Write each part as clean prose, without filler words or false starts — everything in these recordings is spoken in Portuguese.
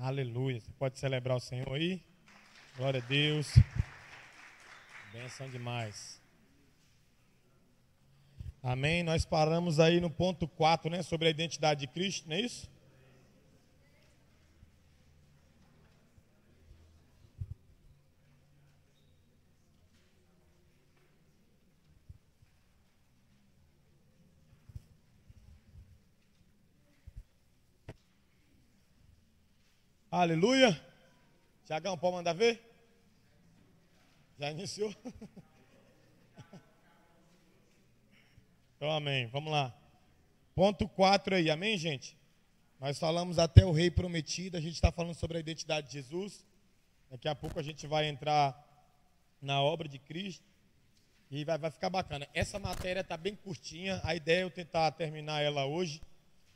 Aleluia. Você pode celebrar o Senhor aí? Glória a Deus. Benção demais. Amém. Nós paramos aí no ponto 4, né? Sobre a identidade de Cristo, não é isso? Aleluia. Tiagão, pode mandar ver? Já iniciou? Então, amém. Vamos lá. Ponto 4 aí, amém, gente? Nós falamos até o rei prometido, a gente está falando sobre a identidade de Jesus. Daqui a pouco a gente vai entrar na obra de Cristo e vai ficar bacana. Essa matéria está bem curtinha, a ideia é eu tentar terminar ela hoje.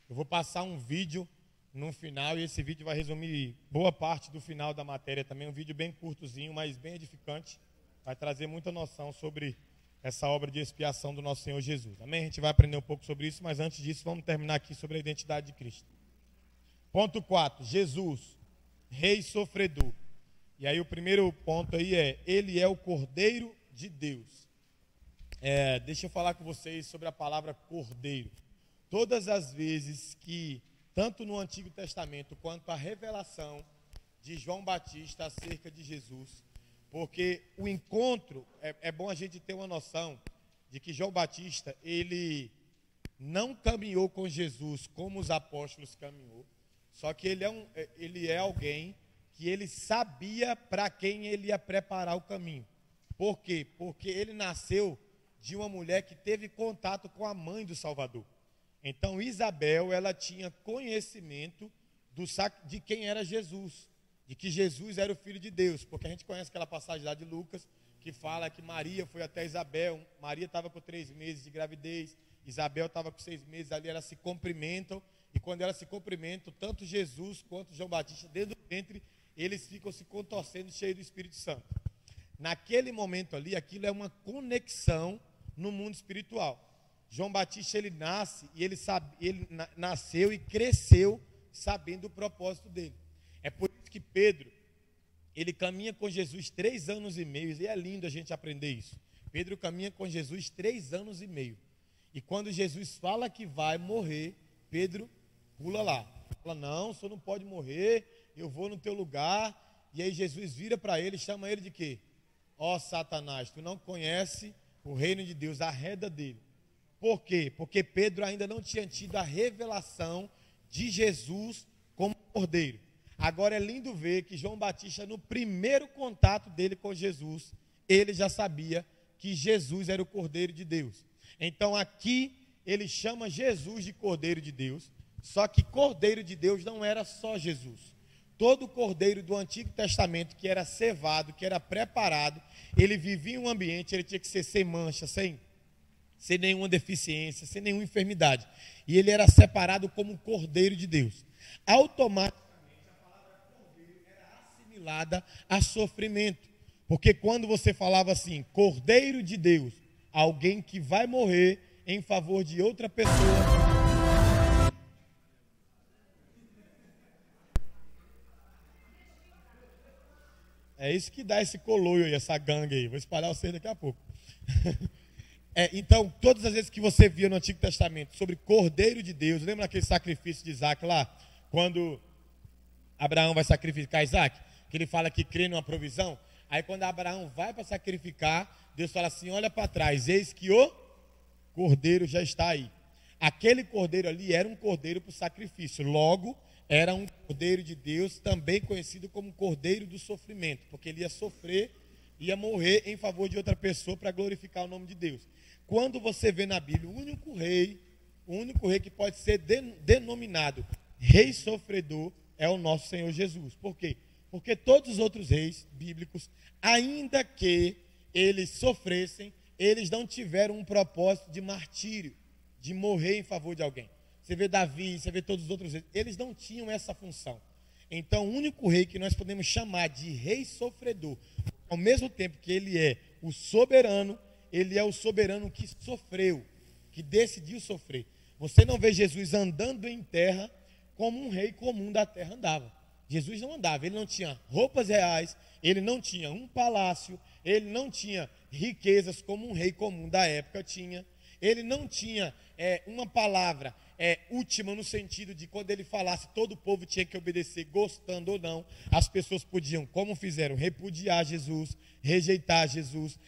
Eu vou passar um vídeo no final e esse vídeo vai resumir boa parte do final da matéria também. Um vídeo bem curtozinho, mas bem edificante. Vai trazer muita noção sobre essa obra de expiação do nosso Senhor Jesus. Amém? A gente vai aprender um pouco sobre isso, mas antes disso vamos terminar aqui sobre a identidade de Cristo. Ponto 4. Jesus, Rei sofredor. E aí o primeiro ponto aí é, Ele é o Cordeiro de Deus. Deixa eu falar com vocês sobre a palavra Cordeiro. Todas as vezes que, tanto no Antigo Testamento quanto a revelação de João Batista acerca de Jesus, porque o encontro, é bom a gente ter uma noção de que João Batista, ele não caminhou com Jesus como os apóstolos caminhou, só que ele é alguém que ele sabia para quem ele ia preparar o caminho. Por quê? Porque ele nasceu de uma mulher que teve contato com a mãe do Salvador. Então Isabel, ela tinha conhecimento de quem era Jesus, de que Jesus era o Filho de Deus, porque a gente conhece aquela passagem lá de Lucas, que fala que Maria foi até Isabel, Maria estava com 3 meses de gravidez, Isabel estava com 6 meses, ali elas se cumprimentam, e quando elas se cumprimentam, tanto Jesus quanto João Batista, dentro do ventre, eles ficam se contorcendo, cheios do Espírito Santo. Naquele momento ali, aquilo é uma conexão no mundo espiritual. João Batista, ele nasce, e ele nasceu e cresceu sabendo o propósito dele. É por isso que Pedro, ele caminha com Jesus 3 anos e meio, e é lindo a gente aprender isso. Pedro caminha com Jesus 3 anos e meio. E quando Jesus fala que vai morrer, Pedro pula lá. Fala, não, o senhor não pode morrer, eu vou no teu lugar. E aí Jesus vira para ele, chama ele de quê? Ó Satanás, tu não conhece o reino de Deus, arreda dele. Por quê? Porque Pedro ainda não tinha tido a revelação de Jesus como cordeiro. Agora é lindo ver que João Batista, no primeiro contato dele com Jesus, ele já sabia que Jesus era o Cordeiro de Deus. Então aqui ele chama Jesus de Cordeiro de Deus, só que Cordeiro de Deus não era só Jesus. Todo cordeiro do Antigo Testamento que era cevado, que era preparado, ele vivia em um ambiente, ele tinha que ser sem mancha, sem nenhuma deficiência, sem nenhuma enfermidade. E ele era separado como Cordeiro de Deus. Automaticamente a palavra cordeiro era assimilada a sofrimento. Porque quando você falava assim, Cordeiro de Deus, alguém que vai morrer em favor de outra pessoa. É isso que dá esse coloio aí, essa gangue aí. Vou espalhar vocês daqui a pouco. Então, todas as vezes que você via no Antigo Testamento sobre Cordeiro de Deus, lembra aquele sacrifício de Isaac lá? Quando Abraão vai sacrificar Isaac, que ele fala que crê numa provisão. Aí quando Abraão vai para sacrificar, Deus fala assim, olha para trás, eis que o cordeiro já está aí. Aquele cordeiro ali era um cordeiro para o sacrifício, logo era um cordeiro de Deus, também conhecido como cordeiro do sofrimento, porque ele ia sofrer, ia morrer em favor de outra pessoa para glorificar o nome de Deus. Quando você vê na Bíblia o único rei que pode ser denominado rei sofredor é o nosso Senhor Jesus. Por quê? Porque todos os outros reis bíblicos, ainda que eles sofressem, eles não tiveram um propósito de martírio, de morrer em favor de alguém. Você vê Davi, você vê todos os outros reis, eles não tinham essa função. Então, o único rei que nós podemos chamar de rei sofredor, ao mesmo tempo que ele é o soberano, ele é o soberano que sofreu, que decidiu sofrer. Você não vê Jesus andando em terra como um rei comum da terra andava. Jesus não andava, ele não tinha roupas reais, ele não tinha um palácio, ele não tinha riquezas como um rei comum da época tinha, ele não tinha uma palavra última no sentido de quando ele falasse, todo o povo tinha que obedecer, gostando ou não. As pessoas podiam, como fizeram, repudiar Jesus, rejeitar Jesus,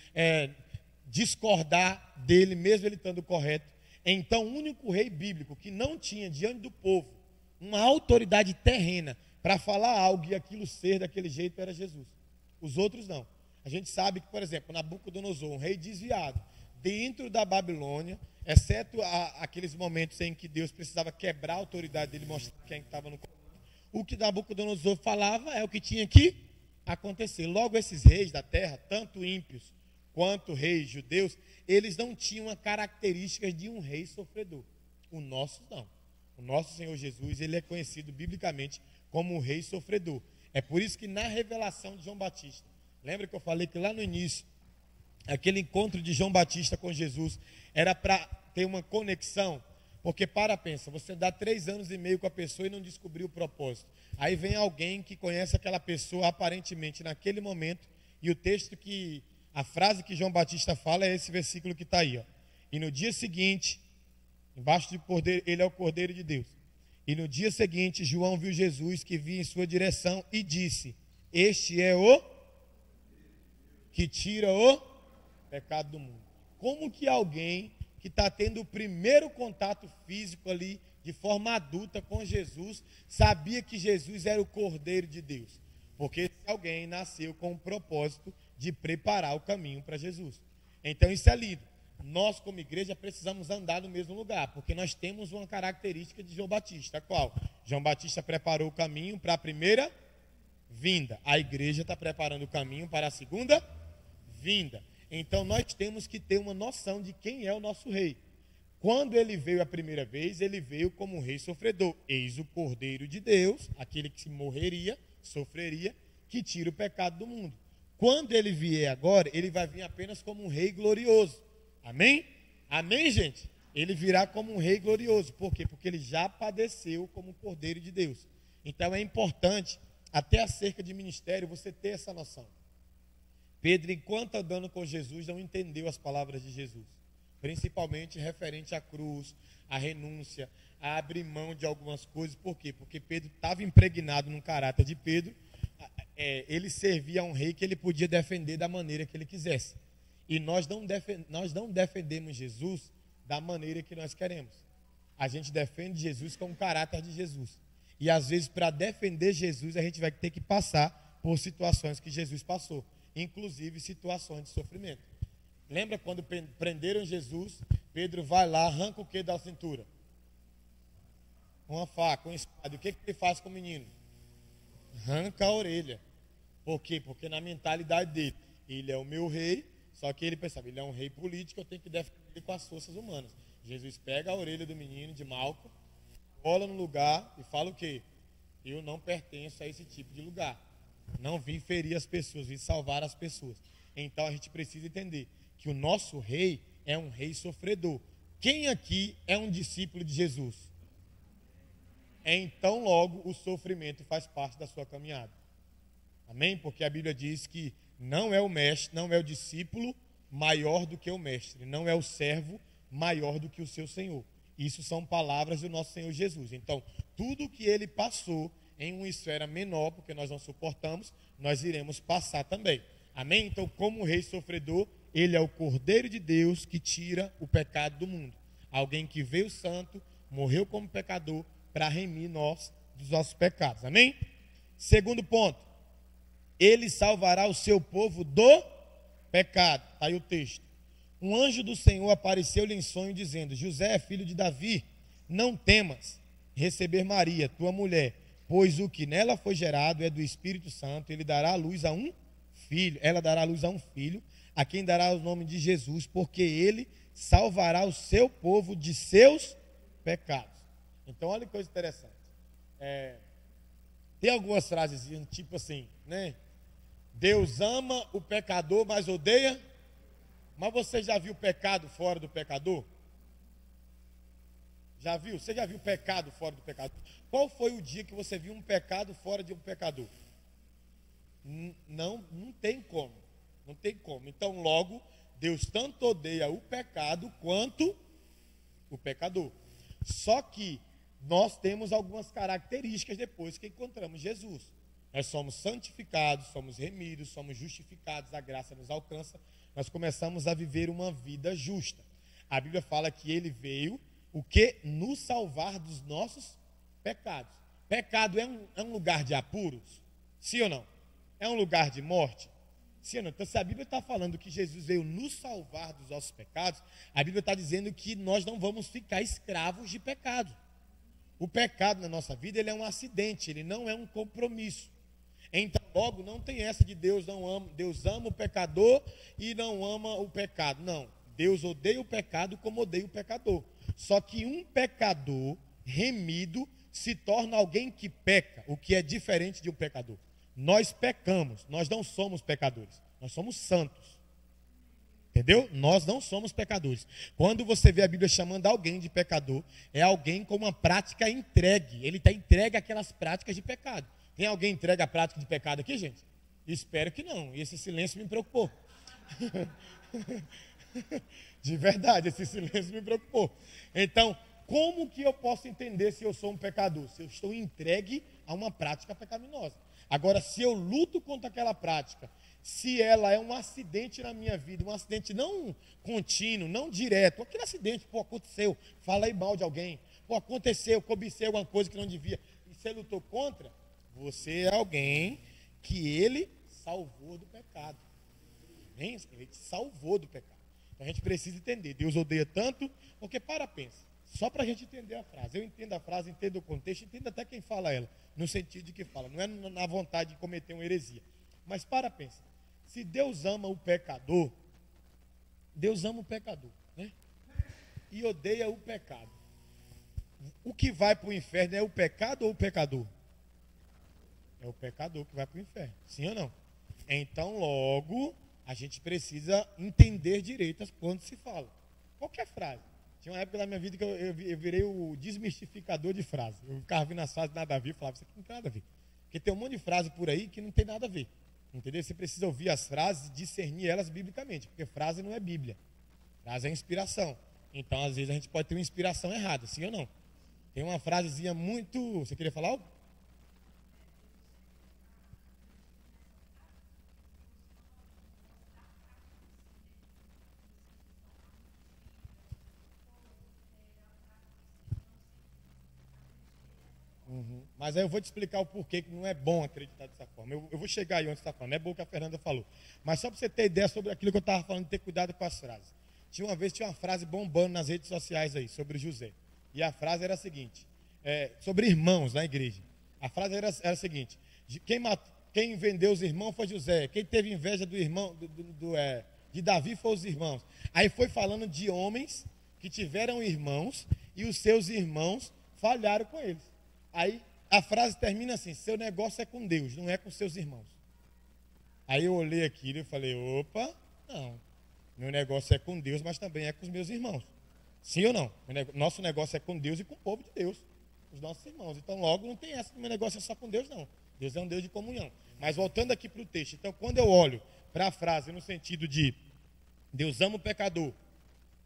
discordar dele, mesmo ele estando correto. Então, o único rei bíblico que não tinha diante do povo uma autoridade terrena para falar algo e aquilo ser daquele jeito era Jesus. Os outros não. A gente sabe que, por exemplo, Nabucodonosor, um rei desviado, dentro da Babilônia, exceto aqueles momentos em que Deus precisava quebrar a autoridade dele, mostrar quem estava no comando, o que Nabucodonosor falava é o que tinha que acontecer. Logo, esses reis da terra, tanto ímpios quanto reis judeus, eles não tinham as características de um rei sofredor. O nosso não. O nosso Senhor Jesus, ele é conhecido biblicamente como o rei sofredor. É por isso que na revelação de João Batista, lembra que eu falei que lá no início, aquele encontro de João Batista com Jesus era para ter uma conexão? Porque pensa, você dá 3 anos e meio com a pessoa e não descobriu o propósito. Aí vem alguém que conhece aquela pessoa aparentemente naquele momento, e o texto a frase que João Batista fala é esse versículo que está aí, ó. E no dia seguinte, embaixo do cordeiro, ele é o Cordeiro de Deus. E no dia seguinte, João viu Jesus que vinha em sua direção e disse: este é o que tira o pecado do mundo. Como que alguém que está tendo o primeiro contato físico ali, de forma adulta com Jesus, sabia que Jesus era o Cordeiro de Deus? Porque alguém nasceu com o propósito de preparar o caminho para Jesus. Então isso é lindo. Nós, como igreja, precisamos andar no mesmo lugar, porque nós temos uma característica de João Batista. Qual? João Batista preparou o caminho para a primeira vinda. A igreja está preparando o caminho para a segunda vinda. Então nós temos que ter uma noção de quem é o nosso rei. Quando ele veio a primeira vez, ele veio como um rei sofredor. Eis o Cordeiro de Deus, aquele que morreria, sofreria, que tira o pecado do mundo. Quando ele vier agora, ele vai vir apenas como um rei glorioso. Amém? Amém, gente? Ele virá como um rei glorioso. Por quê? Porque ele já padeceu como Cordeiro de Deus. Então é importante, até acerca de ministério, você ter essa noção. Pedro, enquanto andando com Jesus, não entendeu as palavras de Jesus. Principalmente referente à cruz, à renúncia, a abrir mão de algumas coisas. Por quê? Porque Pedro estava impregnado no caráter de Pedro. Ele servia a um rei que ele podia defender da maneira que ele quisesse. E nós não defendemos Jesus da maneira que nós queremos. A gente defende Jesus com o caráter de Jesus. E às vezes, para defender Jesus, a gente vai ter que passar por situações que Jesus passou, inclusive situações de sofrimento. Lembra quando prenderam Jesus? Pedro vai lá, arranca o que da cintura? Uma faca, uma espada. E o que ele faz com o menino? Arranca a orelha. Por quê? Porque na mentalidade dele, ele é o meu rei. Só que ele pensava, ele é um rei político, eu tenho que defender ele com as forças humanas. Jesus pega a orelha do menino de Malco, cola no lugar e fala o quê? Eu não pertenço a esse tipo de lugar. Não vim ferir as pessoas, vim salvar as pessoas. Então a gente precisa entender que o nosso rei é um rei sofredor. Quem aqui é um discípulo de Jesus? Então logo o sofrimento faz parte da sua caminhada. Amém? Porque a Bíblia diz que não é o mestre, não é o discípulo maior do que o mestre, não é o servo maior do que o seu Senhor. Isso são palavras do nosso Senhor Jesus. Então, tudo que ele passou em uma esfera menor, porque nós não suportamos, nós iremos passar também. Amém? Então, como rei sofredor, ele é o Cordeiro de Deus que tira o pecado do mundo. Alguém que veio santo, morreu como pecador, para remir nós dos nossos pecados. Amém? Segundo ponto. Ele salvará o seu povo do pecado. Está aí o texto. Um anjo do Senhor apareceu-lhe em sonho, dizendo: José, filho de Davi, não temas receber Maria, tua mulher, pois o que nela foi gerado é do Espírito Santo. Ele dará à luz a um filho. Ela dará à luz a um filho, a quem dará o nome de Jesus, porque ele salvará o seu povo de seus pecados. Então, olha que coisa interessante. Tem algumas frases tipo assim, né? Deus ama o pecador, mas odeia. Mas você já viu pecado fora do pecador? Já viu? Você já viu pecado fora do pecado? Qual foi o dia que você viu um pecado fora de um pecador? Não tem como. Não tem como. Então, logo, Deus tanto odeia o pecado quanto o pecador. Só que nós temos algumas características depois que encontramos Jesus. Nós somos santificados, somos remidos, somos justificados, a graça nos alcança. Nós começamos a viver uma vida justa. A Bíblia fala que ele veio, o que? Nos salvar dos nossos pecados. Pecado é um lugar de apuros? Sim ou não? É um lugar de morte? Sim ou não? Então, se a Bíblia está falando que Jesus veio nos salvar dos nossos pecados, a Bíblia está dizendo que nós não vamos ficar escravos de pecado. O pecado na nossa vida, ele é um acidente, ele não é um compromisso. Então, logo, não tem essa de Deus ama o pecador e não ama o pecado. Não, Deus odeia o pecado como odeia o pecador. Só que um pecador remido se torna alguém que peca, o que é diferente de um pecador. Nós pecamos, nós não somos pecadores, nós somos santos. Entendeu? Nós não somos pecadores. Quando você vê a Bíblia chamando alguém de pecador, é alguém com uma prática entregue. Ele está entregue àquelas práticas de pecado. Tem alguém entregue à prática de pecado aqui, gente? Espero que não. E esse silêncio me preocupou. De verdade, esse silêncio me preocupou. Então, como que eu posso entender se eu sou um pecador? Se eu estou entregue a uma prática pecaminosa. Agora, se eu luto contra aquela prática, se ela é um acidente na minha vida, um acidente não contínuo, não direto, aquele acidente, aconteceu, falei mal de alguém, aconteceu, cobicei alguma coisa que não devia, e você lutou contra, você é alguém que ele salvou do pecado. Ele te salvou do pecado. Então a gente precisa entender, Deus odeia tanto, porque pensa. Só para a gente entender a frase. Eu entendo a frase, entendo o contexto, entendo até quem fala ela, no sentido de que fala. Não é na vontade de cometer uma heresia. Mas pensa. Se Deus ama o pecador, Deus ama o pecador, né? E odeia o pecado. O que vai para o inferno é o pecado ou o pecador? É o pecador que vai para o inferno. Sim ou não? Então, logo, a gente precisa entender direito quando se fala. Qualquer frase. Tinha uma época da minha vida que eu virei o desmistificador de frase. Eu ficava vendo as frases nada a ver, falava, isso aqui não tem nada a ver. Porque tem um monte de frase por aí que não tem nada a ver. Entendeu? Você precisa ouvir as frases e discernir elas biblicamente. Porque frase não é Bíblia. Frase é inspiração. Então, às vezes, a gente pode ter uma inspiração errada, sim ou não? Tem uma frasezinha muito... Você queria falar algo? Mas aí eu vou te explicar o porquê que não é bom acreditar dessa forma. Eu vou chegar aí onde você está falando. É bom que a Fernanda falou. Mas só para você ter ideia sobre aquilo que eu estava falando, de ter cuidado com as frases. Tinha uma frase bombando nas redes sociais aí, sobre José. E a frase era a seguinte, sobre irmãos na igreja. A frase era a seguinte, quem vendeu os irmãos foi José. Quem teve inveja do irmão de Davi foi os irmãos. Aí foi falando de homens que tiveram irmãos e os seus irmãos falharam com eles. Aí a frase termina assim, seu negócio é com Deus, não é com seus irmãos. Aí eu olhei aquilo e falei, opa, não. Meu negócio é com Deus, mas também é com os meus irmãos. Sim ou não? Nosso negócio é com Deus e com o povo de Deus, os nossos irmãos. Então logo não tem essa, meu negócio é só com Deus não. Deus é um Deus de comunhão. Mas voltando aqui para o texto, então quando eu olho para a frase no sentido de Deus ama o pecador,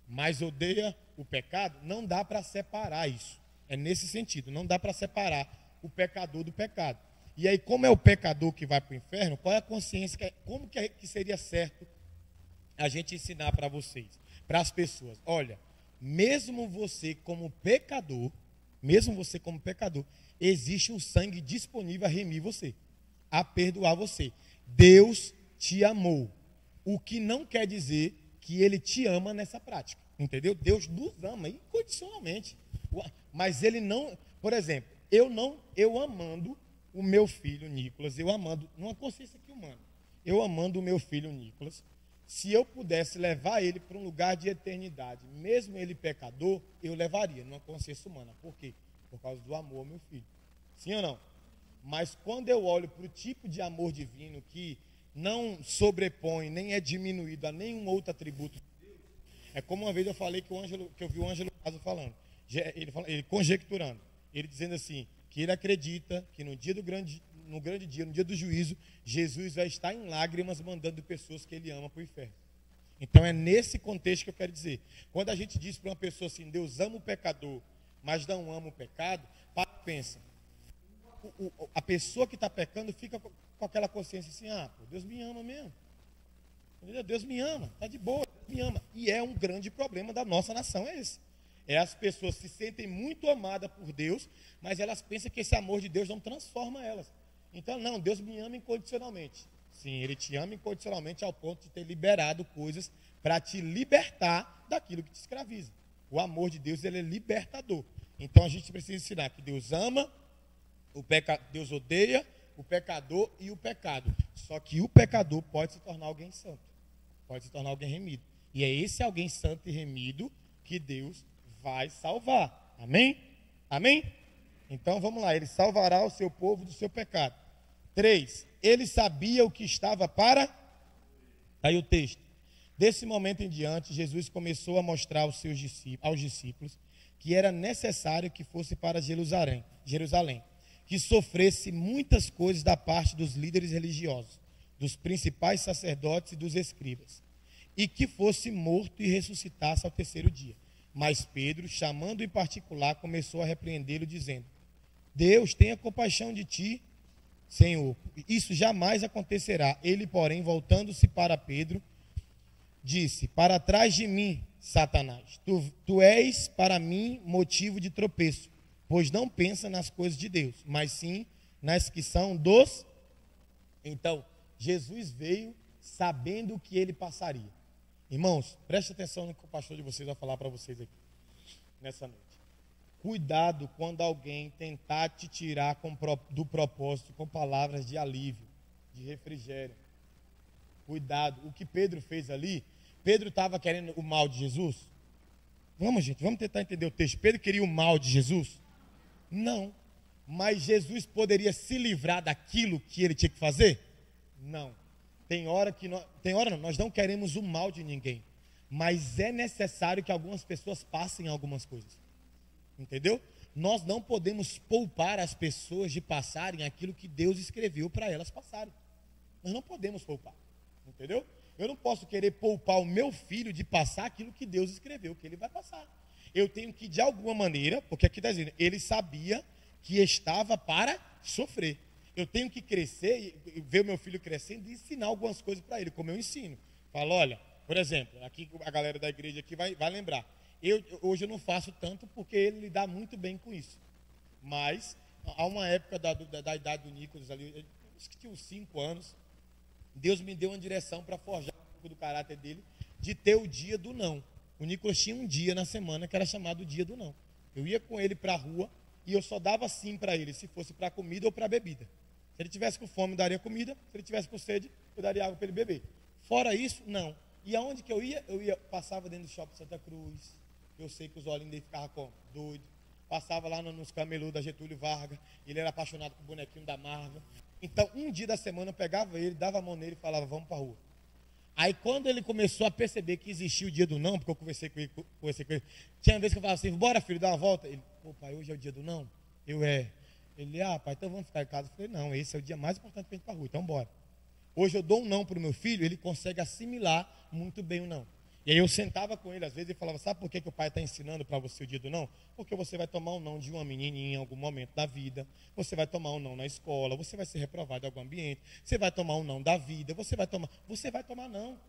mas odeia o pecado, não dá para separar isso. É nesse sentido, não dá para separar o pecador do pecado. E aí, como é o pecador que vai para o inferno, qual é a consciência, como que seria certo a gente ensinar para vocês, para as pessoas? Olha, mesmo você como pecador, existe um sangue disponível a remir você, a perdoar você. Deus te amou, o que não quer dizer que Ele te ama nessa prática, entendeu? Deus nos ama incondicionalmente. Mas ele não, por exemplo, eu amando o meu filho Nicolas, numa consciência aqui humana, eu amando o meu filho Nicolas, se eu pudesse levar ele para um lugar de eternidade, mesmo ele pecador, eu levaria numa consciência humana. Por quê? Por causa do amor ao meu filho. Sim ou não? Mas quando eu olho para o tipo de amor divino que não sobrepõe, nem é diminuído a nenhum outro atributo de Deus, é como uma vez eu falei que eu vi o Ângelo Caso falando. ele conjecturando, ele dizendo assim, que ele acredita que no grande dia, no dia do juízo, Jesus vai estar em lágrimas mandando pessoas que ele ama para o inferno. Então é nesse contexto que eu quero dizer. Quando a gente diz para uma pessoa assim, Deus ama o pecador, mas não ama o pecado, pensa, a pessoa que está pecando fica com aquela consciência assim, pô, Deus me ama mesmo. Entendeu? Deus me ama, está de boa, Deus me ama. E é um grande problema da nossa nação, é esse. As pessoas se sentem muito amadas por Deus, mas elas pensam que esse amor de Deus não transforma elas. Então, não, Deus me ama incondicionalmente. Sim, Ele te ama incondicionalmente ao ponto de ter liberado coisas para te libertar daquilo que te escraviza. O amor de Deus, ele é libertador. Então, a gente precisa ensinar que Deus ama, Deus odeia o pecador e o pecado. Só que o pecador pode se tornar alguém santo, pode se tornar alguém remido. E é esse alguém santo e remido que Deus vai salvar. Amém? Amém? Então vamos lá, ele salvará o seu povo do seu pecado. 3, ele sabia o que estava para... Aí o texto. Desse momento em diante, Jesus começou a mostrar aos discípulos que era necessário que fosse para Jerusalém, que sofresse muitas coisas da parte dos líderes religiosos, dos principais sacerdotes e dos escribas, e que fosse morto e ressuscitasse ao terceiro dia. Mas Pedro, chamando em particular, começou a repreendê-lo, dizendo: Deus, tenha compaixão de ti, Senhor, isso jamais acontecerá. Ele, porém, voltando-se para Pedro, disse: Para trás de mim, Satanás, tu és para mim motivo de tropeço, pois não pensa nas coisas de Deus, mas sim nas que são dos... Então, Jesus veio sabendo o que ele passaria. Irmãos, preste atenção no que o pastor de vocês vai falar para vocês aqui, nessa noite. Cuidado quando alguém tentar te tirar do propósito com palavras de alívio, de refrigério. Cuidado. O que Pedro fez ali, Pedro estava querendo o mal de Jesus? Vamos, gente, vamos tentar entender o texto. Pedro queria o mal de Jesus? Não. Mas Jesus poderia se livrar daquilo que ele tinha que fazer? Não. Nós não queremos o mal de ninguém, mas é necessário que algumas pessoas passem algumas coisas. Entendeu? Nós não podemos poupar as pessoas de passarem aquilo que Deus escreveu para elas passarem. Nós não podemos poupar. Entendeu? Eu não posso querer poupar o meu filho de passar aquilo que Deus escreveu que ele vai passar. Eu tenho que, de alguma maneira, porque aqui está dizendo, ele sabia que estava para sofrer. Eu tenho que crescer e ver o meu filho crescendo e ensinar algumas coisas para ele, como eu ensino. Falo, olha, por exemplo, aqui a galera da igreja aqui vai lembrar. Hoje eu não faço tanto porque ele lida muito bem com isso. Mas, há uma época da idade do Nicolas ali, acho que tinha uns 5 anos, Deus me deu uma direção para forjar um pouco do caráter dele, de ter o dia do não. O Nicolas tinha um dia na semana que era chamado o dia do não. Eu ia com ele para a rua e eu só dava sim para ele, se fosse para comida ou para bebida. Se ele tivesse com fome, eu daria comida. Se ele tivesse com sede, eu daria água para ele beber. Fora isso, não. E aonde que eu ia? Passava dentro do shopping Santa Cruz. Eu sei que os olhinhos dele ficavam doido. Passava lá nos camelôs da Getúlio Vargas. Ele era apaixonado por bonequinho da Marvel. Então, um dia da semana eu pegava ele, dava a mão nele e falava, vamos para a rua. Aí, quando ele começou a perceber que existia o dia do não, porque eu conversei com ele, tinha uma vez que eu falava assim, bora filho, dá uma volta. Ele, pô pai, hoje é o dia do não? Ele, pai, então vamos ficar em casa. Eu falei, não, esse é o dia mais importante para a gente ir para a rua, então bora. Hoje eu dou um não para o meu filho, ele consegue assimilar muito bem o não. E aí eu sentava com ele às vezes e falava, sabe por que o pai está ensinando para você o dia do não? Porque você vai tomar um não de uma menininha em algum momento da vida, você vai tomar um não na escola, você vai ser reprovado em algum ambiente, você vai tomar um não da vida, você vai tomar não.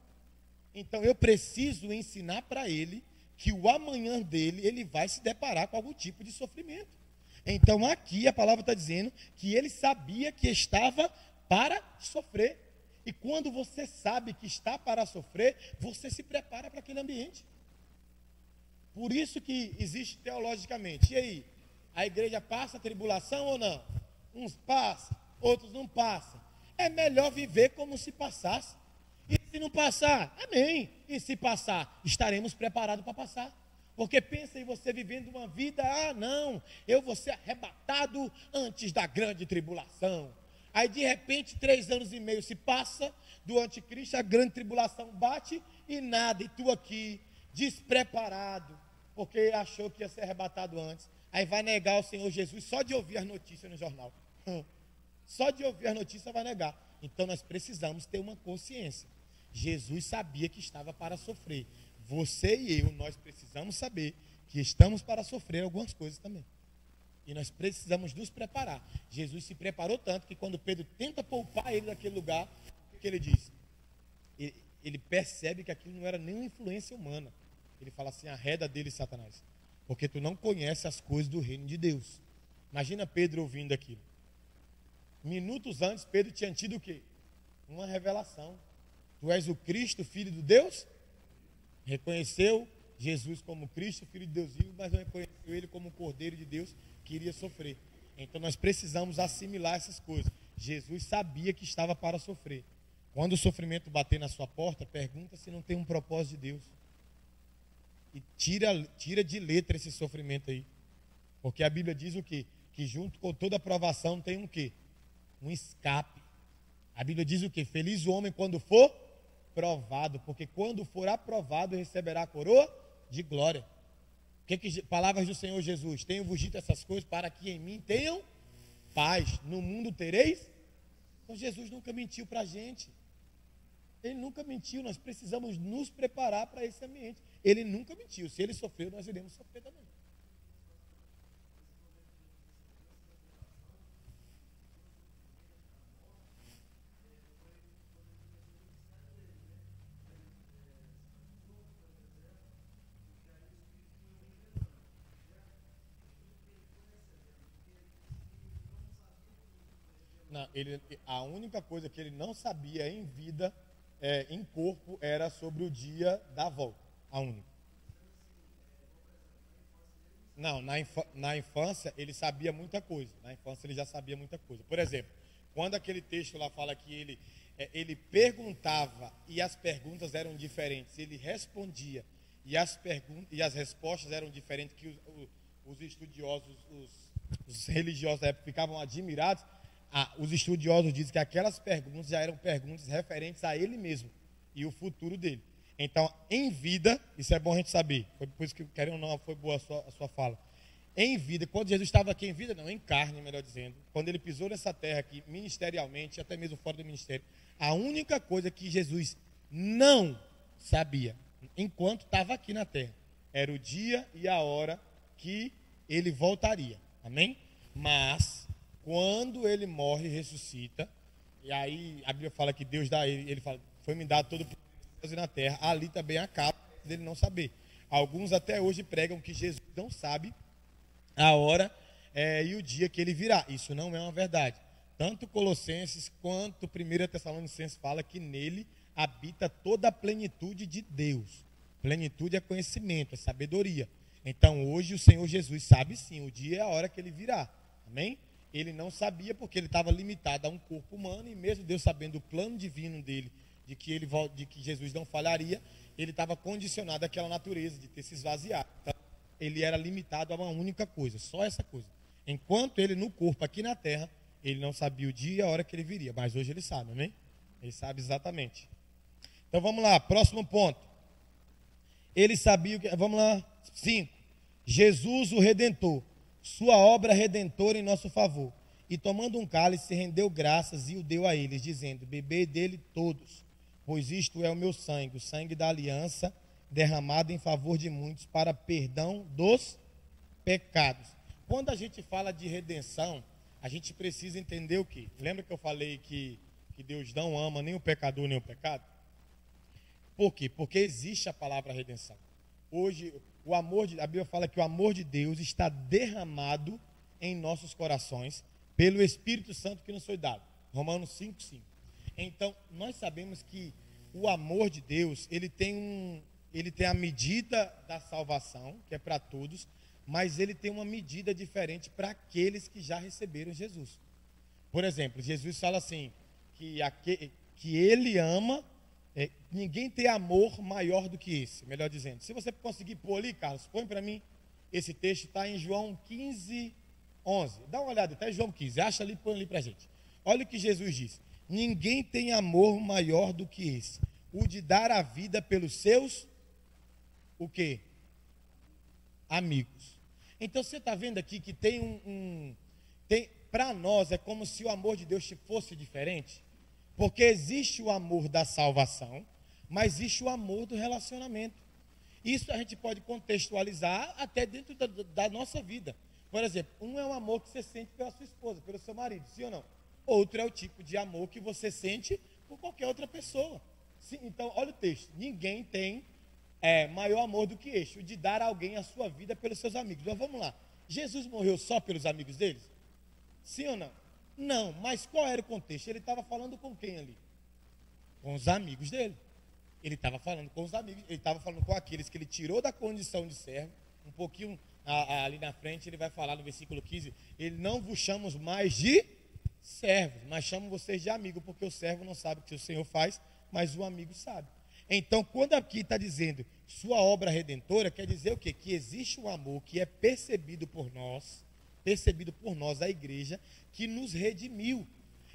Então eu preciso ensinar para ele que o amanhã dele, ele vai se deparar com algum tipo de sofrimento. Então aqui a palavra está dizendo que ele sabia que estava para sofrer. E quando você sabe que está para sofrer, você se prepara para aquele ambiente. Por isso que existe teologicamente. E aí, a igreja passa tribulação ou não? Uns passam, outros não passam. É melhor viver como se passasse. E se não passar, amém. E se passar, estaremos preparados para passar. Porque pensa em você vivendo uma vida, não, eu vou ser arrebatado antes da grande tribulação. Aí de repente 3 anos e meio se passa do anticristo, a grande tribulação bate e nada, e tu aqui, despreparado, porque achou que ia ser arrebatado antes. Aí vai negar o Senhor Jesus só de ouvir as notícias no jornal. Só de ouvir as notícias vai negar. Então nós precisamos ter uma consciência. Jesus sabia que estava para sofrer. Você e eu, nós precisamos saber que estamos para sofrer algumas coisas também. E nós precisamos nos preparar. Jesus se preparou tanto que quando Pedro tenta poupar ele daquele lugar, o que ele diz? Ele percebe que aquilo não era nenhuma influência humana. Ele fala assim, arreda dele, Satanás, porque tu não conhece as coisas do reino de Deus. Imagina Pedro ouvindo aquilo. Minutos antes, Pedro tinha tido o quê? Uma revelação. Tu és o Cristo, Filho de Deus? Reconheceu Jesus como Cristo, Filho de Deus vivo, mas não reconheceu ele como o Cordeiro de Deus que iria sofrer. Então nós precisamos assimilar essas coisas. Jesus sabia que estava para sofrer. Quando o sofrimento bater na sua porta, pergunta se não tem um propósito de Deus. E tira de letra esse sofrimento aí. Porque a Bíblia diz o quê? Que junto com toda aprovação tem um quê? Um escape. A Bíblia diz o quê? Feliz o homem quando for provado, porque quando for aprovado receberá a coroa de glória. Palavras do Senhor Jesus: tenho-vos dito essas coisas para que em mim tenham paz. No mundo tereis. Então Jesus nunca mentiu para a gente. Ele nunca mentiu. Nós precisamos nos preparar para esse ambiente. Ele nunca mentiu. Se ele sofreu, nós iremos sofrer também. Não, a única coisa que ele não sabia em vida, em corpo, era sobre o dia da volta. A única. Não, na infância ele sabia muita coisa. Na infância ele já sabia muita coisa. Por exemplo, quando aquele texto lá fala que ele perguntava e as perguntas eram diferentes, ele respondia e as respostas eram diferentes, que os estudiosos, os religiosos da época ficavam admirados. Os estudiosos dizem que aquelas perguntas já eram perguntas referentes a ele mesmo e o futuro dele. Então, em vida, isso é bom a gente saber, foi por isso que, querendo ou não, foi boa a sua fala. Em vida, quando Jesus estava aqui em vida, não, em carne, melhor dizendo, quando ele pisou nessa terra aqui, ministerialmente, até mesmo fora do ministério, a única coisa que Jesus não sabia, enquanto estava aqui na terra, era o dia e a hora que ele voltaria. Amém? Mas quando ele morre e ressuscita, e aí a Bíblia fala que Deus dá a ele fala, foi-me dado todo o poder e na terra, ali também acaba dele não saber. Alguns até hoje pregam que Jesus não sabe a hora e o dia que ele virá. Isso não é uma verdade. Tanto Colossenses quanto 1 Tessalonicenses fala que nele habita toda a plenitude de Deus. Plenitude é conhecimento, é sabedoria. Então hoje o Senhor Jesus sabe sim o dia e a hora que ele virá. Amém? Ele não sabia porque ele estava limitado a um corpo humano, e mesmo Deus sabendo o plano divino dele, de que Jesus não falharia, ele estava condicionado àquela natureza de ter se esvaziado. Então, ele era limitado a uma única coisa, só essa coisa. Enquanto ele no corpo aqui na terra, ele não sabia o dia e a hora que ele viria, mas hoje ele sabe, amém? Ele sabe exatamente. Então vamos lá, próximo ponto. Ele sabia, vamos lá, 5. Jesus o Redentor, sua obra redentora em nosso favor. E tomando um cálice, rendeu graças e o deu a eles, dizendo: bebei dele todos, pois isto é o meu sangue, o sangue da aliança, derramado em favor de muitos para perdão dos pecados. Quando a gente fala de redenção, a gente precisa entender o quê? Lembra que eu falei que Deus não ama nem o pecador nem o pecado? Por quê? Porque existe a palavra redenção. Hoje, a Bíblia fala que o amor de Deus está derramado em nossos corações pelo Espírito Santo que nos foi dado. Romanos 5:5. Então, nós sabemos que o amor de Deus, ele tem a medida da salvação, que é para todos, mas ele tem uma medida diferente para aqueles que já receberam Jesus. Por exemplo, Jesus fala assim, que ele ama, ninguém tem amor maior do que esse, melhor dizendo. Se você conseguir pôr ali, Carlos, põe para mim, esse texto está em João 15:11. Dá uma olhada, está em João 15, acha ali e põe ali para a gente. Olha o que Jesus diz: ninguém tem amor maior do que esse, o de dar a vida pelos seus, o quê? amigos. Então você está vendo aqui que para nós é como se o amor de Deus fosse diferente, porque existe o amor da salvação, mas existe o amor do relacionamento. Isso a gente pode contextualizar até dentro da nossa vida. Por exemplo, um é um amor que você sente pela sua esposa, pelo seu marido, sim ou não? Outro é o tipo de amor que você sente por qualquer outra pessoa. Sim, então, olha o texto. Ninguém tem maior amor do que este, o de dar a alguém a sua vida pelos seus amigos. Mas vamos lá. Jesus morreu só pelos amigos deles? Sim ou não? Não, mas qual era o contexto? Ele estava falando com quem ali? Com os amigos dele. Ele estava falando com os amigos, ele estava falando com aqueles que ele tirou da condição de servo. Um pouquinho ali na frente ele vai falar no versículo 15, ele não vos chamamos mais de servos, mas chamo vocês de amigo, porque o servo não sabe o que o Senhor faz, mas o amigo sabe. Então, quando aqui está dizendo sua obra redentora, quer dizer o quê? Que existe um amor que é percebido por nós, a igreja, que nos redimiu.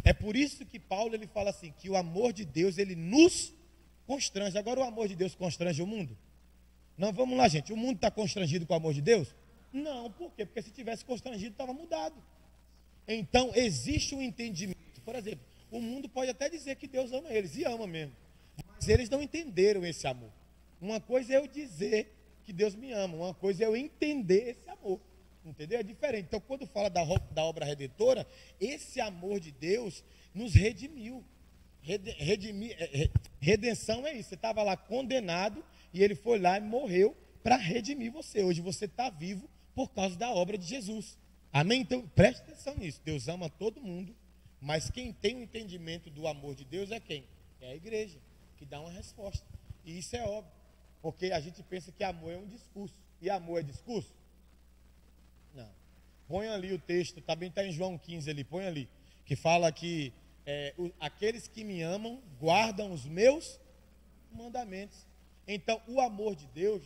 É por isso que Paulo ele fala assim, que o amor de Deus, ele nos constrange. Agora o amor de Deus constrange o mundo? Não, vamos lá, gente. O mundo está constrangido com o amor de Deus? Não, por quê? Porque se tivesse constrangido, estava mudado. Então, existe um entendimento. Por exemplo, o mundo pode até dizer que Deus ama eles, e ama mesmo. Mas eles não entenderam esse amor. Uma coisa é eu dizer que Deus me ama, uma coisa é eu entender esse amor. Entendeu? É diferente. Então, quando fala da obra redentora, esse amor de Deus nos redimiu. Redenção é isso. Você estava lá condenado e ele foi lá e morreu para redimir você. Hoje você está vivo por causa da obra de Jesus. Amém? Então, preste atenção nisso. Deus ama todo mundo, mas quem tem o entendimento do amor de Deus é quem? É a igreja, que dá uma resposta. E isso é óbvio, porque a gente pensa que amor é um discurso. E amor é discurso? Não. Põe ali o texto, também está em João 15 ali, põe ali, que fala que aqueles que me amam guardam os meus mandamentos. Então, o amor de Deus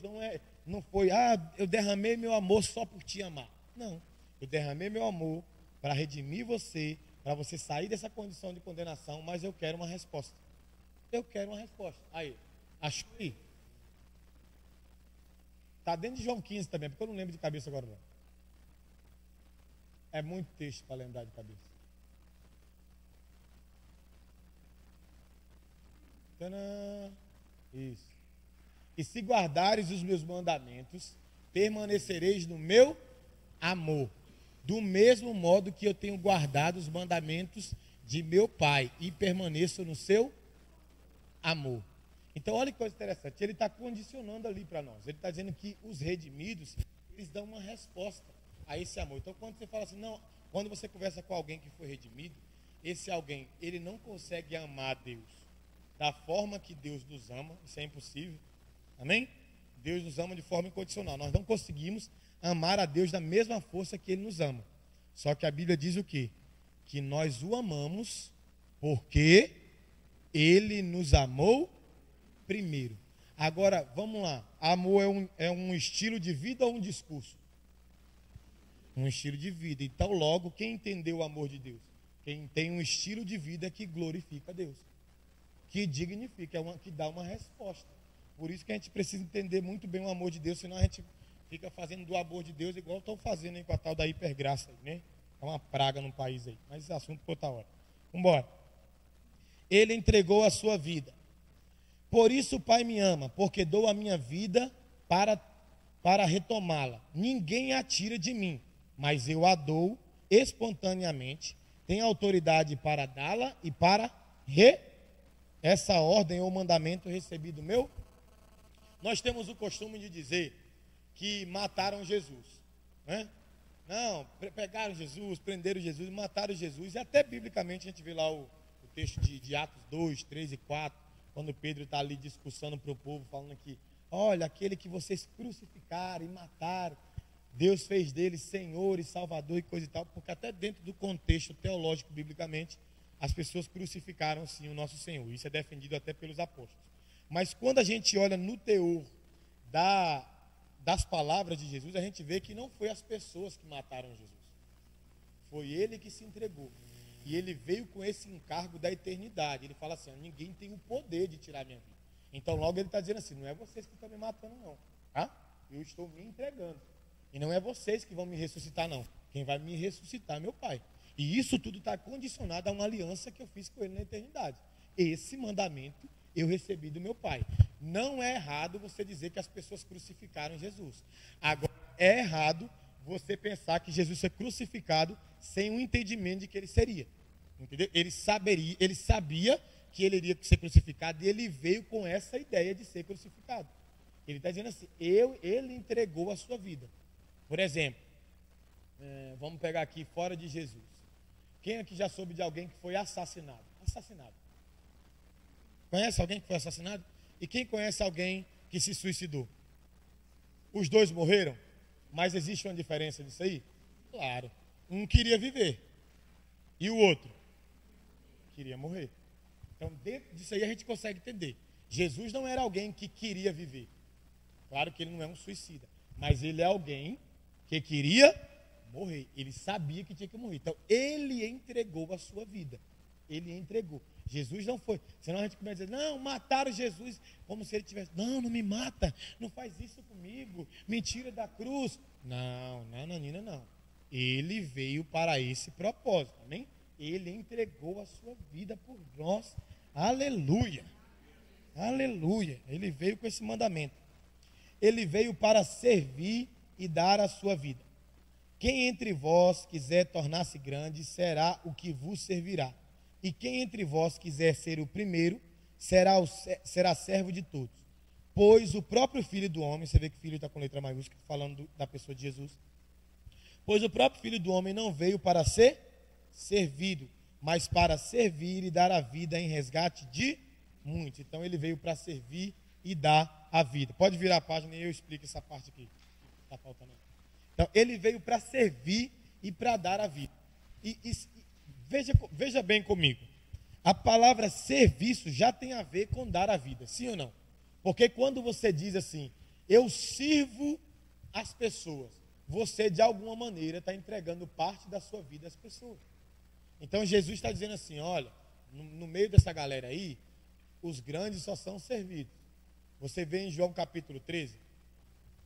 não foi, eu derramei meu amor só por te amar. Não, eu derramei meu amor para redimir você, para você sair dessa condição de condenação, mas eu quero uma resposta. Eu quero uma resposta. Aí, achou aí? Está dentro de João 15 também, porque eu não lembro de cabeça agora não. É muito texto para lembrar de cabeça. Tadã! Isso. E se guardares os meus mandamentos, permanecereis no meu amor, do mesmo modo que eu tenho guardado os mandamentos de meu Pai, e permaneço no seu amor. Então, olha que coisa interessante, ele está condicionando ali para nós, ele está dizendo que os redimidos, eles dão uma resposta a esse amor. Então, quando você fala assim, não, quando você conversa com alguém que foi redimido, esse alguém, ele não consegue amar Deus da forma que Deus nos ama, isso é impossível, amém? Deus nos ama de forma incondicional, nós não conseguimos amar a Deus da mesma força que Ele nos ama, só que a Bíblia diz o quê? Que nós o amamos porque Ele nos amou primeiro. Agora, vamos lá, amor é um estilo de vida ou um discurso? Um estilo de vida. Então, logo, quem entendeu o amor de Deus? Quem tem um estilo de vida que glorifica a Deus, que dignifica, que dá uma resposta. Por isso que a gente precisa entender muito bem o amor de Deus, senão a gente fica fazendo do amor de Deus igual estão fazendo aí com a tal da hipergraça aí, né? É uma praga no país aí, mas esse assunto por outra hora. Vamos embora. Ele entregou a sua vida. Por isso o Pai me ama, porque dou a minha vida para retomá-la. Ninguém a tira de mim, mas eu a dou espontaneamente. Tenho autoridade para dá-la e para essa ordem ou mandamento recebido meu. Nós temos o costume de dizer que mataram Jesus, né? Não, pegaram Jesus, prenderam Jesus, mataram Jesus. E até biblicamente a gente vê lá o texto de Atos 2, 3 e 4, quando Pedro está ali discursando para o povo, falando que, olha, aquele que vocês crucificaram e mataram, Deus fez dele Senhor e Salvador e coisa e tal, porque até dentro do contexto teológico, biblicamente, as pessoas crucificaram sim o nosso Senhor. Isso é defendido até pelos apóstolos. Mas quando a gente olha no teor das palavras de Jesus, a gente vê que não foi as pessoas que mataram Jesus. Foi ele que se entregou. E ele veio com esse encargo da eternidade. Ele fala assim, ninguém tem o poder de tirar minha vida. Então logo ele está dizendo assim, não é vocês que estão me matando não, tá? Eu estou me entregando. E não é vocês que vão me ressuscitar, não. Quem vai me ressuscitar é meu Pai. E isso tudo está condicionado a uma aliança que eu fiz com ele na eternidade. Esse mandamento eu recebi do meu Pai. Não é errado você dizer que as pessoas crucificaram Jesus. Agora, é errado você pensar que Jesus foi crucificado sem um entendimento de que ele seria. Entendeu? Ele sabia que ele iria ser crucificado e ele veio com essa ideia de ser crucificado. Ele está dizendo assim, ele entregou a sua vida. Por exemplo, vamos pegar aqui fora de Jesus. Quem aqui já soube de alguém que foi assassinado? Assassinado. Conhece alguém que foi assassinado? E quem conhece alguém que se suicidou? Os dois morreram? Mas existe uma diferença nisso aí? Claro. Um queria viver. E o outro? Queria morrer. Então, dentro disso aí a gente consegue entender. Jesus não era alguém que queria viver. Claro que ele não é um suicida. Mas ele é alguém que queria morrer. Ele sabia que tinha que morrer. Então, ele entregou a sua vida. Ele entregou. Jesus não foi. Senão a gente começa a dizer, não, mataram Jesus. Como se ele tivesse, não me mata. Não faz isso comigo. Me tira da cruz. Não. Ele veio para esse propósito. Amém? Ele entregou a sua vida por nós. Aleluia. Aleluia. Ele veio com esse mandamento. Ele veio para servir e dar a sua vida. Quem entre vós quiser tornar-se grande, será o que vos servirá. E quem entre vós quiser ser o primeiro, será servo de todos. Pois o próprio Filho do Homem, você vê que Filho está com letra maiúscula, falando da pessoa de Jesus. Pois o próprio Filho do Homem não veio para ser servido, mas para servir e dar a vida em resgate de muitos. Então ele veio para servir e dar a vida. Pode virar a página e eu explico essa parte aqui. Está faltando. Então ele veio para servir e para dar a vida. E veja bem comigo. A palavra serviço já tem a ver com dar a vida, sim ou não? Porque quando você diz assim, eu sirvo as pessoas, você de alguma maneira está entregando parte da sua vida às pessoas. Então Jesus está dizendo assim, olha, no meio dessa galera aí, os grandes só são servidos. Você vê em João capítulo 13,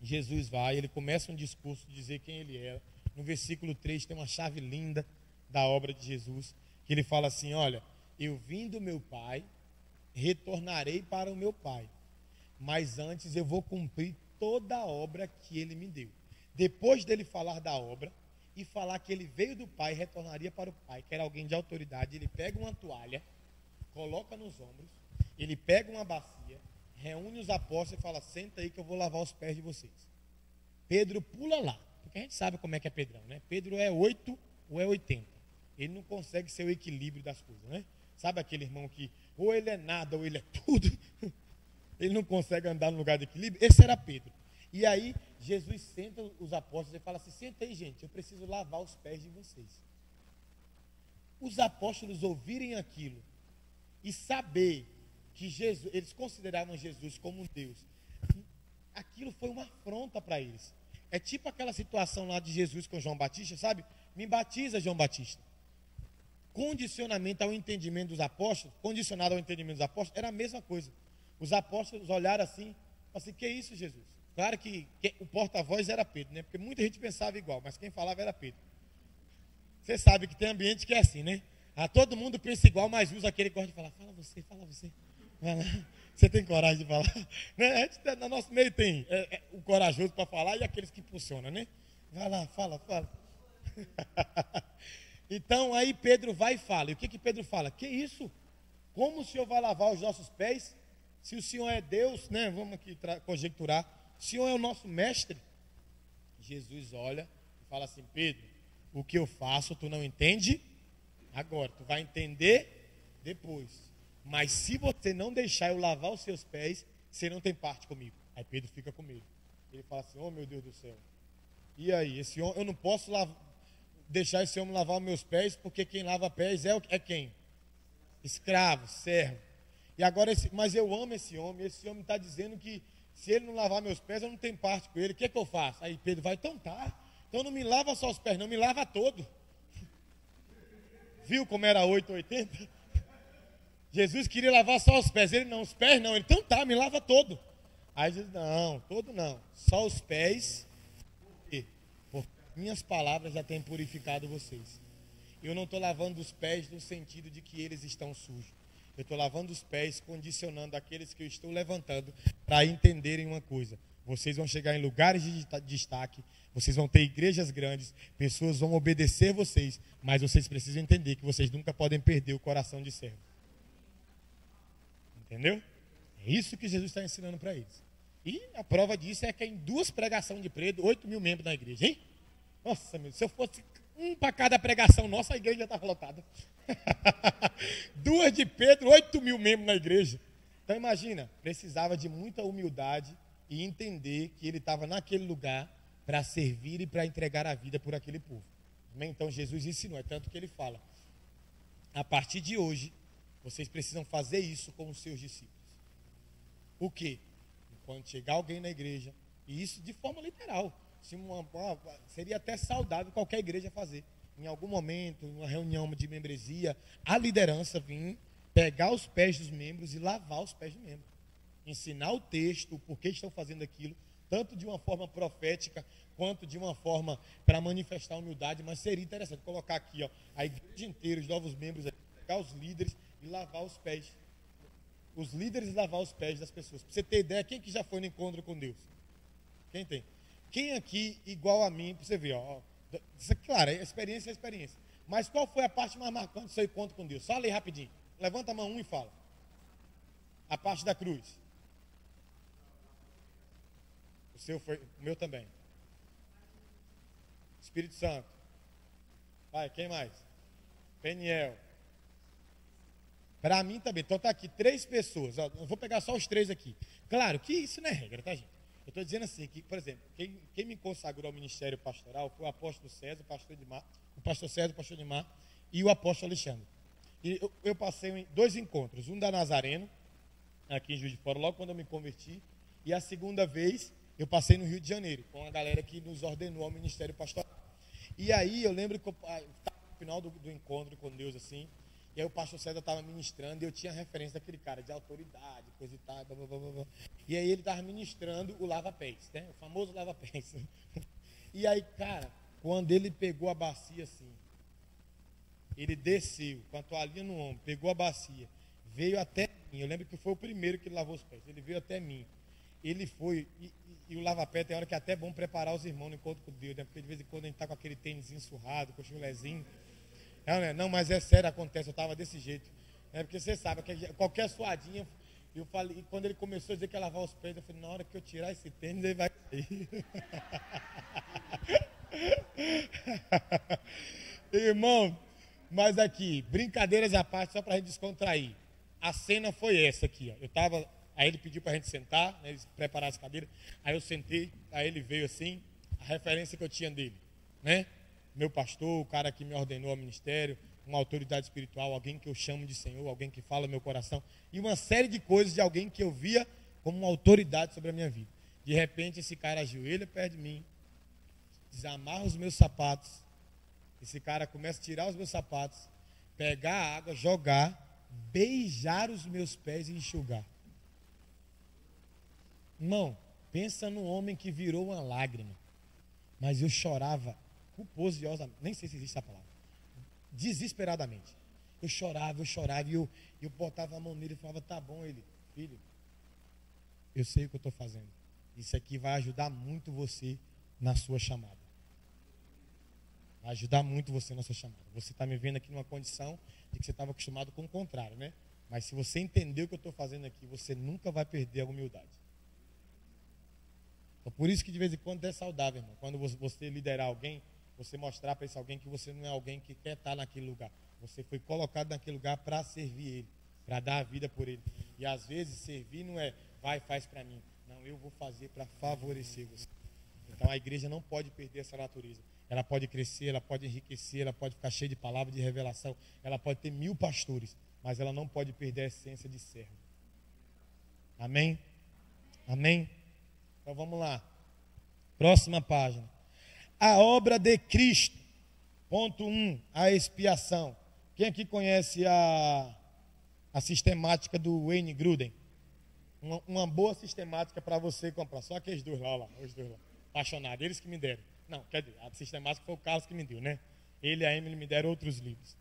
Jesus vai, ele começa um discurso de dizer quem ele era. No versículo 3 tem uma chave linda da obra de Jesus, que ele fala assim, olha, eu vim do meu Pai, retornarei para o meu Pai, mas antes eu vou cumprir toda a obra que ele me deu. Depois dele falar da obra e falar que ele veio do Pai e retornaria para o Pai, que era alguém de autoridade, ele pega uma toalha, coloca nos ombros, ele pega uma bacia, reúne os apóstolos e fala, senta aí que eu vou lavar os pés de vocês. Pedro pula lá, porque a gente sabe como é que é Pedrão, né? Pedro é 8 ou é 80. Ele não consegue ser o equilíbrio das coisas, né? Sabe aquele irmão que ou ele é nada ou ele é tudo? Ele não consegue andar no lugar de equilíbrio? Esse era Pedro. E aí Jesus senta os apóstolos e fala assim, senta aí gente, eu preciso lavar os pés de vocês. Os apóstolos ouvirem aquilo e saber que Jesus, eles consideravam Jesus como um Deus, aquilo foi uma afronta para eles. É tipo aquela situação lá de Jesus com João Batista, sabe? Me batiza, João Batista. Condicionamento ao entendimento dos apóstolos, condicionado ao entendimento dos apóstolos, era a mesma coisa. Os apóstolos olharam assim, que é isso, Jesus? Claro que o porta-voz era Pedro, né? Porque muita gente pensava igual, mas quem falava era Pedro. Você sabe que tem ambiente que é assim, né? Todo mundo pensa igual, mas usa aquele que gosta de falar, fala você. Vai lá. Você tem coragem de falar? Né? No nosso meio tem o corajoso para falar e aqueles que impulsionam, né? Vai lá, fala. Então aí Pedro vai e fala. E o que Pedro fala? Que isso? Como o Senhor vai lavar os nossos pés? Se o Senhor é Deus, né? Vamos aqui conjecturar. O Senhor é o nosso mestre. Jesus olha e fala assim, Pedro, o que eu faço tu não entende agora, tu vai entender depois. Mas se você não deixar eu lavar os seus pés, você não tem parte comigo. Aí Pedro fica com medo. Ele fala assim, oh meu Deus do céu. E aí, esse homem, eu não posso deixar esse homem lavar os meus pés, porque quem lava pés é quem? Escravo, servo. E agora, mas eu amo esse homem está dizendo que se ele não lavar meus pés, eu não tenho parte com ele. O que é que eu faço? Aí Pedro vai, então tá. Então não me lava só os pés, não, me lava todo. Viu como era 880? Jesus queria lavar só os pés. Ele não, os pés não. Ele, então tá, me lava todo. Aí Jesus, não, todo não. Só os pés. minhas palavras já têm purificado vocês. Eu não estou lavando os pés no sentido de que eles estão sujos. Eu estou lavando os pés, condicionando aqueles que eu estou levantando para entenderem uma coisa. Vocês vão chegar em lugares de destaque, vocês vão ter igrejas grandes, pessoas vão obedecer vocês, mas vocês precisam entender que vocês nunca podem perder o coração de servo. Entendeu? É isso que Jesus está ensinando para eles. E a prova disso é que em 2 pregações de Pedro, 8 mil membros na igreja, hein? Nossa, meu, se eu fosse um para cada pregação nossa, a igreja já estava lotada. 2 de Pedro, 8 mil membros na igreja. Então imagina, precisava de muita humildade e entender que ele estava naquele lugar para servir e para entregar a vida por aquele povo. Então Jesus ensinou, é tanto que ele fala, a partir de hoje, vocês precisam fazer isso com os seus discípulos. O quê? Quando chegar alguém na igreja, e isso de forma literal, seria até saudável qualquer igreja fazer. Em algum momento, em uma reunião de membresia, a liderança vir, pegar os pés dos membros e lavar os pés dos membros. Ensinar o texto, o porquê estão fazendo aquilo, tanto de uma forma profética, quanto de uma forma para manifestar humildade, mas seria interessante colocar aqui, ó, a igreja inteira, os novos membros, pegar os líderes e lavar os pés. Os líderes lavar os pés das pessoas. Para você ter ideia, quem que já foi no encontro com Deus? Quem tem? Quem aqui, igual a mim, para você ver, ó, claro, experiência é experiência. Mas qual foi a parte mais marcante do seu encontro com Deus? Fala aí rapidinho. Levanta a mão e fala. A parte da cruz. O seu foi, o meu também. Espírito Santo. Vai, quem mais? Peniel. Para mim também. Então tá aqui 3 pessoas. Ó, eu vou pegar só os 3 aqui. Claro que isso não é regra, tá, gente? Eu estou dizendo assim, que, por exemplo, quem me consagrou ao ministério pastoral foi o apóstolo César, o pastor César, o pastor Edmar e o apóstolo Alexandre. E eu passei em 2 encontros, um da Nazareno, aqui em Juiz de Fora, logo quando eu me converti, e a segunda vez eu passei no Rio de Janeiro, com a galera que nos ordenou ao ministério pastoral. E aí eu lembro que eu estava no final do encontro com Deus, assim, e aí o pastor César estava ministrando e eu tinha referência daquele cara de autoridade, coisa e tal, blá, blá, blá, blá. E aí ele estava ministrando o lava-pés, né? O famoso lava-pés. E aí, cara, quando ele pegou a bacia assim, ele desceu com a toalhinha no ombro, pegou a bacia, veio até mim. Eu lembro que foi o primeiro que ele lavou os pés. Ele veio até mim. Ele foi, e o lava-pé tem hora que é até bom preparar os irmãos no encontro com Deus, né? Porque de vez em quando a gente está com aquele tênis surrado, com o chulezinho. Não, mas é sério, acontece, eu estava desse jeito. Porque você sabe, que qualquer suadinha, eu falei, e quando ele começou a dizer que ia lavar os pés, eu falei, na hora que eu tirar esse tênis, ele vai cair. Irmão, mas aqui, brincadeiras à parte, só para a gente descontrair. A cena foi essa aqui, ó. Aí ele pediu para a gente sentar, né, ele preparar as cadeiras, aí eu sentei, aí ele veio assim, a referência que eu tinha dele, né? Meu pastor, o cara que me ordenou ao ministério, uma autoridade espiritual, alguém que eu chamo de Senhor, alguém que fala no meu coração, e uma série de coisas de alguém que eu via como uma autoridade sobre a minha vida. De repente, esse cara ajoelha perto de mim, desamarra os meus sapatos, esse cara começa a tirar os meus sapatos, pegar a água, jogar, beijar os meus pés e enxugar. Irmão, pensa num homem que virou uma lágrima, mas eu chorava culposamente, nem sei se existe essa palavra, desesperadamente. Eu chorava e eu botava a mão nele e falava, tá bom. Ele, filho, eu sei o que eu estou fazendo. Isso aqui vai ajudar muito você na sua chamada. Vai ajudar muito você na sua chamada. Você está me vendo aqui numa condição de que você estava acostumado com o contrário, né? Mas se você entender o que eu estou fazendo aqui, você nunca vai perder a humildade. Então, por isso que de vez em quando é saudável, irmão. Quando você liderar alguém, você mostrar para esse alguém que você não é alguém que quer estar naquele lugar. Você foi colocado naquele lugar para servir ele, para dar a vida por ele. E às vezes servir não é, vai, faz para mim. Não, eu vou fazer para favorecer você. Então a igreja não pode perder essa natureza. Ela pode crescer, ela pode enriquecer, ela pode ficar cheia de palavras de revelação. Ela pode ter 1000 pastores, mas ela não pode perder a essência de servo. Amém? Amém? Então vamos lá. Próxima página. A obra de Cristo. Ponto 1, a expiação. Quem aqui conhece a sistemática do Wayne Grudem? Uma boa sistemática para você comprar. Só aqueles dois lá, os dois lá. Apaixonados, eles que me deram. Não, quer dizer, a sistemática foi o Carlos que me deu, né? Ele e a Emily me deram outros livros.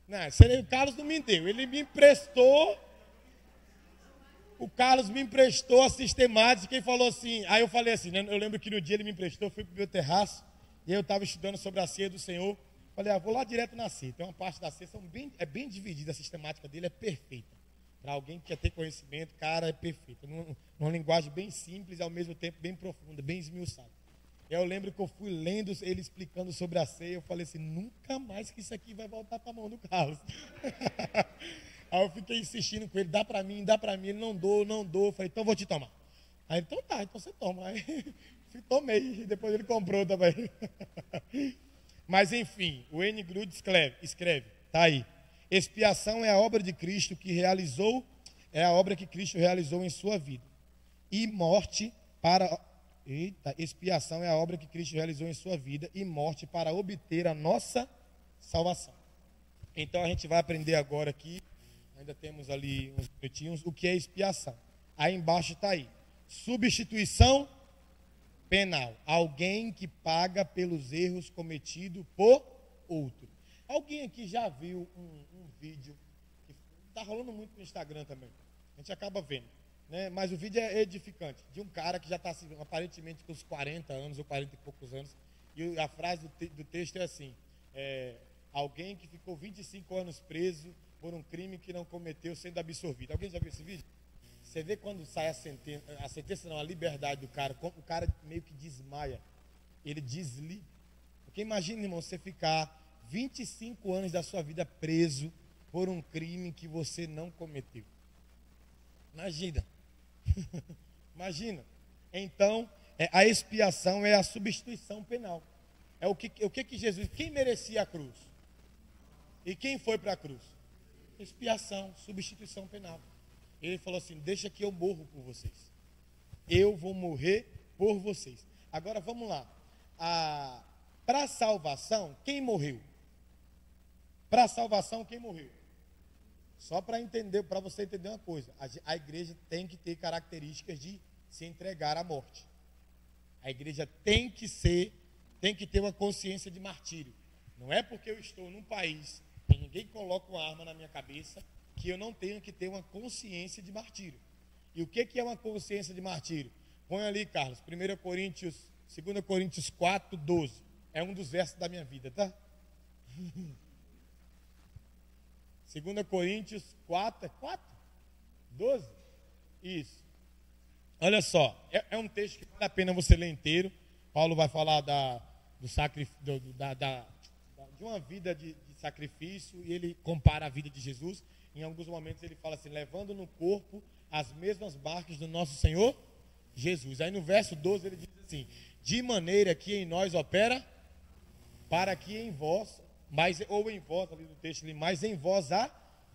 Não, o Carlos não me deu, ele me emprestou. O Carlos me emprestou a sistemática e falou assim. Aí eu falei assim, né? Eu lembro que no dia ele me emprestou, fui para o meu terraço, e eu estava estudando sobre a ceia do Senhor. Falei, vou lá direto na ceia. Tem uma parte da ceia, é bem dividida, a sistemática dele é perfeita. Para alguém que quer ter conhecimento, cara, é perfeita. Numa linguagem bem simples e ao mesmo tempo bem profunda, bem esmiuçada. Eu lembro que eu fui lendo ele explicando sobre a ceia, eu falei assim, nunca mais que isso aqui vai voltar para a mão do Carlos. Aí eu fiquei insistindo com ele, dá para mim, ele não dou. Eu falei, então vou te tomar. Aí ele, então tá, então você toma. Aí tomei, e depois ele comprou também. Mas enfim, o N. Grud escreve, tá aí. Expiação é a obra de Cristo que realizou, é a obra que Cristo realizou em sua vida. E morte para... expiação é a obra que Cristo realizou em sua vida e morte para obter a nossa salvação. Então a gente vai aprender agora aqui, ainda temos ali uns minutinhos, o que é expiação. Aí embaixo está aí. Substituição penal. Alguém que paga pelos erros cometidos por outro. Alguém aqui já viu um vídeo que está rolando muito no Instagram também. A gente acaba vendo. Né? Mas o vídeo é edificante. De um cara que já está assim, aparentemente com uns 40 anos ou 40 e poucos anos. E a frase do texto é assim. Alguém que ficou 25 anos preso por um crime que não cometeu sendo absorvido. Alguém já viu esse vídeo? Você vê quando sai a sentença não, a liberdade do cara, o cara meio que desmaia, ele desliga. Porque imagina, irmão, você ficar 25 anos da sua vida preso por um crime que você não cometeu. Imagina. Imagina. Então, a expiação é a substituição penal. É o que Jesus, quem merecia a cruz? E quem foi para a cruz? Expiação, substituição penal. Ele falou assim, deixa que eu morro por vocês. Eu vou morrer por vocês. Agora vamos lá. Para a salvação, quem morreu? Para a salvação, quem morreu? Só para você entender uma coisa. A igreja tem que ter características de se entregar à morte. A igreja tem que ter uma consciência de martírio. Não é porque eu estou num país que ninguém coloca uma arma na minha cabeça que eu não tenho que ter uma consciência de martírio. E o que é uma consciência de martírio? Põe ali, Carlos, 2 Coríntios 4, 12. É um dos versos da minha vida, tá? 2 Coríntios 4, é 4? 12? Isso. Olha só, é um texto que vale a pena você ler inteiro. Paulo vai falar de uma vida de sacrifício e ele compara a vida de Jesus. Em alguns momentos ele fala assim, levando no corpo as mesmas marcas do nosso Senhor Jesus. Aí no verso 12 ele diz assim, de maneira que em nós opera, para que em vós, ou em vós, ali no texto ali, mas em vós a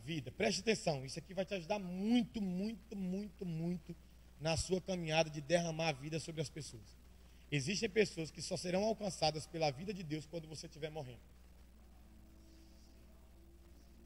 vida. Preste atenção, isso aqui vai te ajudar muito, muito, muito, muito na sua caminhada de derramar a vida sobre as pessoas. Existem pessoas que só serão alcançadas pela vida de Deus quando você estiver morrendo.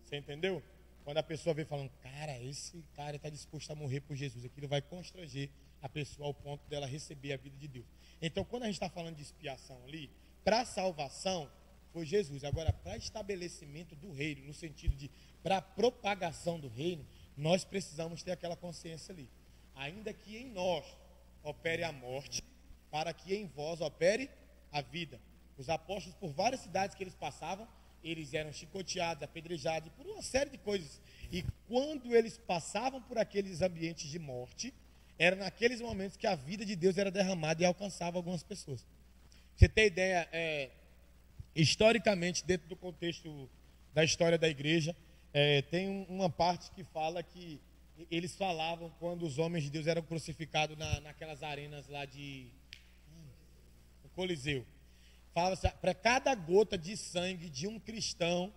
Você entendeu? Quando a pessoa vem falando, cara, esse cara está disposto a morrer por Jesus, aquilo vai constranger a pessoa ao ponto dela receber a vida de Deus. Então, quando a gente está falando de expiação ali, para salvação foi Jesus. Agora, para estabelecimento do reino, no sentido de para propagação do reino, nós precisamos ter aquela consciência ali. Ainda que em nós opere a morte, para que em vós opere a vida. Os apóstolos, por várias cidades que eles passavam, eles eram chicoteados, apedrejados, por uma série de coisas. E quando eles passavam por aqueles ambientes de morte, era naqueles momentos que a vida de Deus era derramada e alcançava algumas pessoas. Você tem ideia, historicamente, dentro do contexto da história da igreja, tem uma parte que fala que eles falavam quando os homens de Deus eram crucificados naquelas arenas lá no Coliseu. Falava-se, para cada gota de sangue de um cristão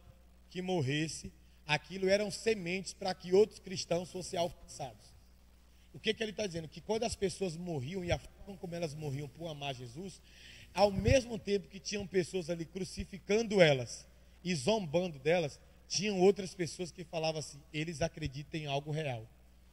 que morresse, aquilo eram sementes para que outros cristãos fossem alcançados. O que ele está dizendo? Que quando as pessoas morriam, e a forma como elas morriam por amar Jesus, ao mesmo tempo que tinham pessoas ali crucificando elas e zombando delas, tinham outras pessoas que falavam assim, eles acreditam em algo real.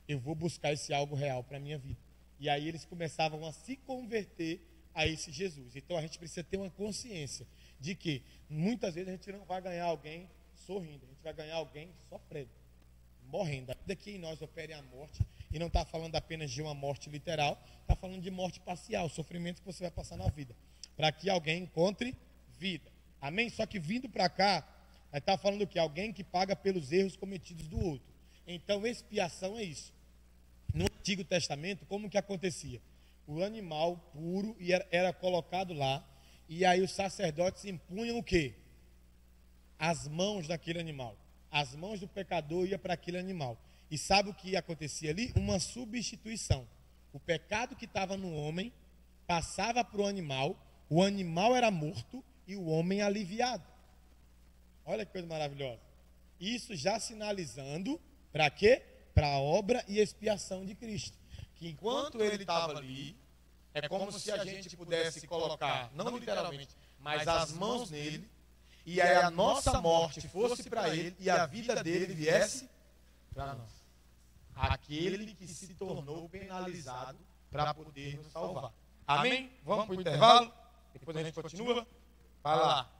Eu vou buscar esse algo real para a minha vida. E aí eles começavam a se converter a esse Jesus. Então a gente precisa ter uma consciência de que muitas vezes a gente não vai ganhar alguém sorrindo, a gente vai ganhar alguém sofrendo, morrendo. Ainda que em nós opere a morte, e não está falando apenas de uma morte literal, está falando de morte parcial, sofrimento que você vai passar na vida, para que alguém encontre vida. Amém? Só que vindo para cá, está falando que alguém que paga pelos erros cometidos do outro. Então expiação é isso. No Antigo Testamento, como que acontecia? O animal puro era colocado lá, e aí os sacerdotes impunham o quê? As mãos daquele animal. As mãos do pecador iam para aquele animal. E sabe o que acontecia ali? Uma substituição. O pecado que estava no homem passava para o animal era morto e o homem aliviado. Olha que coisa maravilhosa. Isso já sinalizando para quê? Para a obra e expiação de Cristo. Que enquanto ele estava ali, é como se a gente pudesse colocar, não literalmente, mas as mãos nele, e aí a nossa morte fosse para ele e a vida dele viesse para nós. Aquele que se tornou penalizado para poder nos salvar. Amém? Vamos para o intervalo? Depois a gente continua. Vai lá.